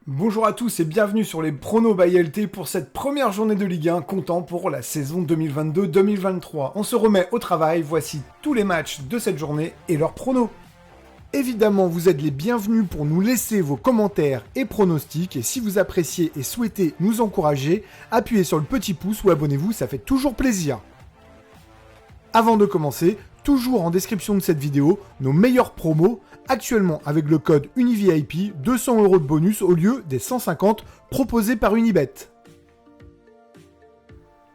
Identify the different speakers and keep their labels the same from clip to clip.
Speaker 1: Bonjour à tous et bienvenue sur les pronos by LT pour cette première journée de Ligue 1 comptant pour la saison 2022-2023. On se remet au travail, voici tous les matchs de cette journée et leurs pronos. Évidemment, vous êtes les bienvenus pour nous laisser vos commentaires et pronostics et si vous appréciez et souhaitez nous encourager, appuyez sur le petit pouce ou abonnez-vous, ça fait toujours plaisir. Avant de commencer, toujours en description de cette vidéo, nos meilleurs promos, actuellement avec le code UNIVIP, 200 € de bonus au lieu des 150 proposés par Unibet.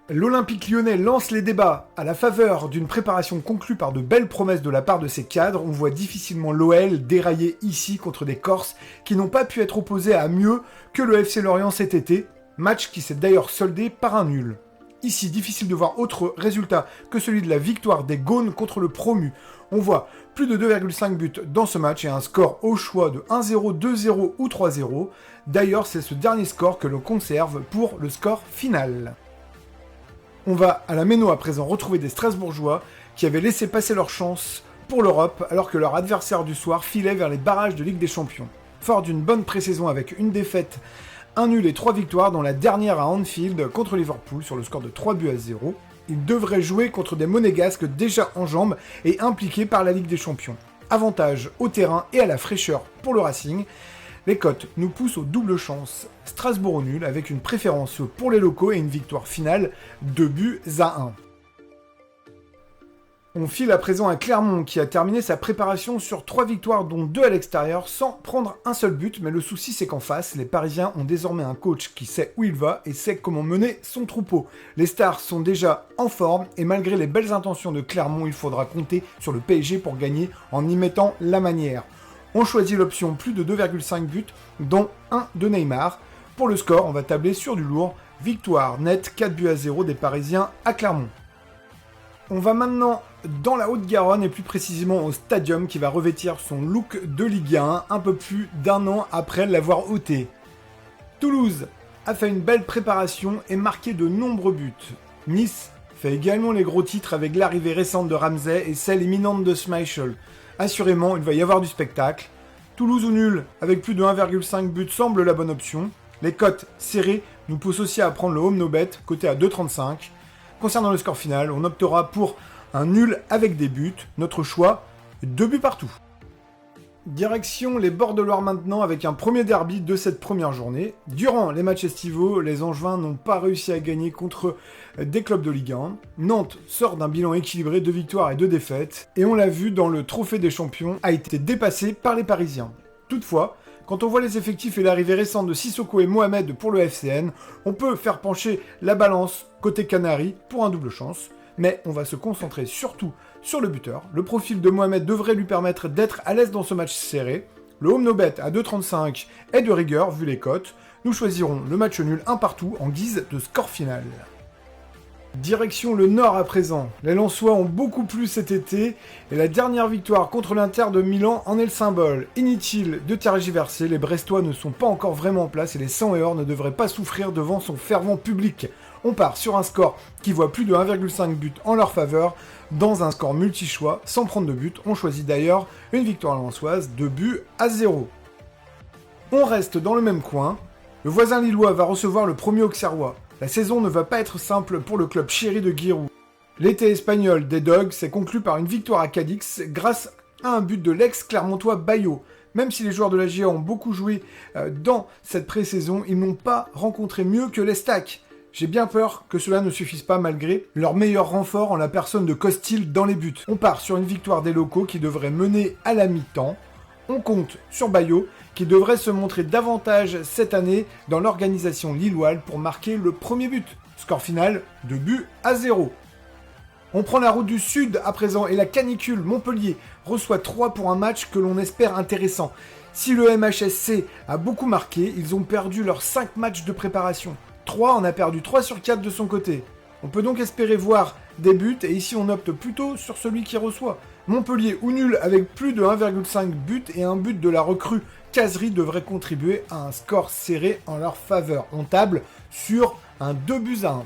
Speaker 1: L'Olympique Lyonnais lance les débats. À la faveur d'une préparation conclue par de belles promesses de la part de ses cadres, on voit difficilement l'OL dérailler ici contre des Corses qui n'ont pas pu être opposés à mieux que le FC Lorient cet été, match qui s'est d'ailleurs soldé par un nul. Ici, difficile de voir autre résultat que celui de la victoire des Gaunes contre le promu. On voit plus de 2,5 buts dans ce match et un score au choix de 1-0, 2-0 ou 3-0. D'ailleurs, c'est ce dernier score que l'on conserve pour le score final. On va à la Méno à présent retrouver des Strasbourgeois qui avaient laissé passer leur chance pour l'Europe alors que leur adversaire du soir filait vers les barrages de Ligue des Champions. Fort d'une bonne pré-saison avec une défaite, un nul et 3 victoires, dont la dernière à Anfield contre Liverpool sur le score de 3-0. Ils devraient jouer contre des Monégasques déjà en jambes et impliqués par la Ligue des Champions. Avantage au terrain et à la fraîcheur pour le Racing. Les cotes nous poussent aux doubles chances. Strasbourg au nul avec une préférence pour les locaux et une victoire finale 2-1. On file à présent à Clermont qui a terminé sa préparation sur 3 victoires dont 2 à l'extérieur sans prendre un seul but, mais le souci c'est qu'en face, les Parisiens ont désormais un coach qui sait où il va et sait comment mener son troupeau. Les Stars sont déjà en forme et malgré les belles intentions de Clermont, il faudra compter sur le PSG pour gagner en y mettant la manière. On choisit l'option plus de 2,5 buts, dont un de Neymar. Pour le score, on va tabler sur du lourd, victoire nette 4-0 des Parisiens à Clermont. On va maintenant dans la Haute-Garonne et plus précisément au Stadium qui va revêtir son look de Ligue 1 un peu plus d'un an après l'avoir ôté. Toulouse a fait une belle préparation et marqué de nombreux buts. Nice fait également les gros titres avec l'arrivée récente de Ramsey et celle imminente de Schmeichel. Assurément, il va y avoir du spectacle. Toulouse au nul avec plus de 1,5 buts semble la bonne option. Les cotes serrées nous poussent aussi à prendre le home no bet, coté à 2,35. Concernant le score final, on optera pour un nul avec des buts. Notre choix, 2 buts partout. Direction les bords de Loire maintenant avec un premier derby de cette première journée. Durant les matchs estivaux, les Angevins n'ont pas réussi à gagner contre des clubs de Ligue 1. Nantes sort d'un bilan équilibré, 2 victoires et 2 défaites. Et on l'a vu dans le Trophée des Champions, a été dépassé par les Parisiens. Toutefois, quand on voit les effectifs et l'arrivée récente de Sissoko et Mohamed pour le FCN, on peut faire pencher la balance côté Canaries pour un double chance. Mais on va se concentrer surtout sur le buteur. Le profil de Mohamed devrait lui permettre d'être à l'aise dans ce match serré. Le home no bet à 2,35 est de rigueur vu les cotes. Nous choisirons le match nul 1 partout en guise de score final. Direction le Nord à présent. Les Lensois ont beaucoup plu cet été et la dernière victoire contre l'Inter de Milan en est le symbole. Inutile de tergiverser, les Brestois ne sont pas encore vraiment en place et les 100 et or ne devraient pas souffrir devant son fervent public. On part sur un score qui voit plus de 1,5 buts en leur faveur dans un score multi-choix sans prendre de but. On choisit d'ailleurs une victoire lensoise 2-0. On reste dans le même coin. Le voisin lillois va recevoir le premier Auxerrois. La saison ne va pas être simple pour le club chéri de Giroud. L'été espagnol des Dogs s'est conclu par une victoire à Cadix grâce à un but de l'ex-Clermontois Bayo. Même si les joueurs de la GIA ont beaucoup joué dans cette pré-saison, ils n'ont pas rencontré mieux que les Stacks. J'ai bien peur que cela ne suffise pas malgré leur meilleur renfort en la personne de Costil dans les buts. On part sur une victoire des locaux qui devrait mener à la mi-temps. On compte sur Bayo qui devrait se montrer davantage cette année dans l'organisation lilloise pour marquer le premier but. Score final 2-0. On prend la route du sud à présent et la canicule Montpellier reçoit 3 pour un match que l'on espère intéressant. Si le MHSC a beaucoup marqué, ils ont perdu leurs 5 matchs de préparation. 3 en a perdu 3 sur 4 de son côté. On peut donc espérer voir des buts et ici on opte plutôt sur celui qui reçoit. Montpellier ou nul avec plus de 1,5 buts et un but de la recrue Casery devrait contribuer à un score serré en leur faveur. On table sur un 2-1.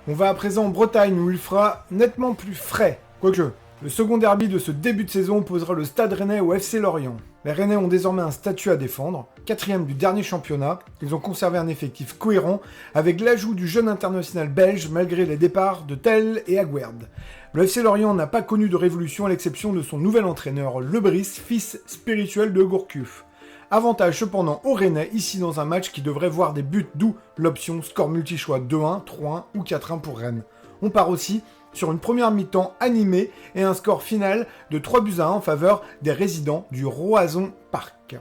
Speaker 1: On va à présent en Bretagne où il fera nettement plus frais. Quoique, le second derby de ce début de saison opposera le Stade Rennais au FC Lorient. Les Rennais ont désormais un statut à défendre. 4e du dernier championnat, ils ont conservé un effectif cohérent avec l'ajout du jeune international belge malgré les départs de Tel et Aguerd. Le FC Lorient n'a pas connu de révolution à l'exception de son nouvel entraîneur Lebris, fils spirituel de Gourcuff. Avantage cependant aux Rennais ici dans un match qui devrait voir des buts, d'où l'option score multi-choix 2-1, 3-1 ou 4-1 pour Rennes. On part aussi sur une première mi-temps animée et un score final de 3-1 en faveur des résidents du Roazhon Park.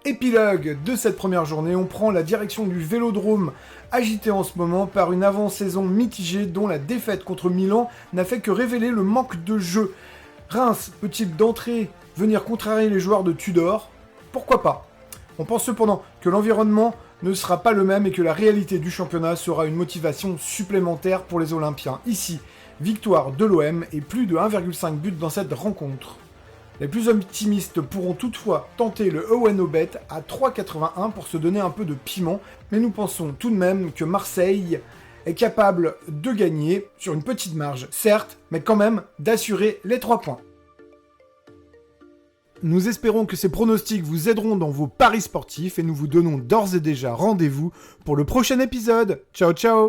Speaker 1: Épilogue de cette première journée, on prend la direction du Vélodrome, agité en ce moment par une avant-saison mitigée dont la défaite contre Milan n'a fait que révéler le manque de jeu. Reims peut-il d'entrée venir contrarier les joueurs de Tudor ? Pourquoi pas ? On pense cependant que l'environnement ne sera pas le même et que la réalité du championnat sera une motivation supplémentaire pour les Olympiens. Ici, victoire de l'OM et plus de 1,5 but dans cette rencontre. Les plus optimistes pourront toutefois tenter le EWNOBet à 3,81 pour se donner un peu de piment, mais nous pensons tout de même que Marseille est capable de gagner sur une petite marge, certes, mais quand même d'assurer les 3 points. Nous espérons que ces pronostics vous aideront dans vos paris sportifs et nous vous donnons d'ores et déjà rendez-vous pour le prochain épisode. Ciao ciao!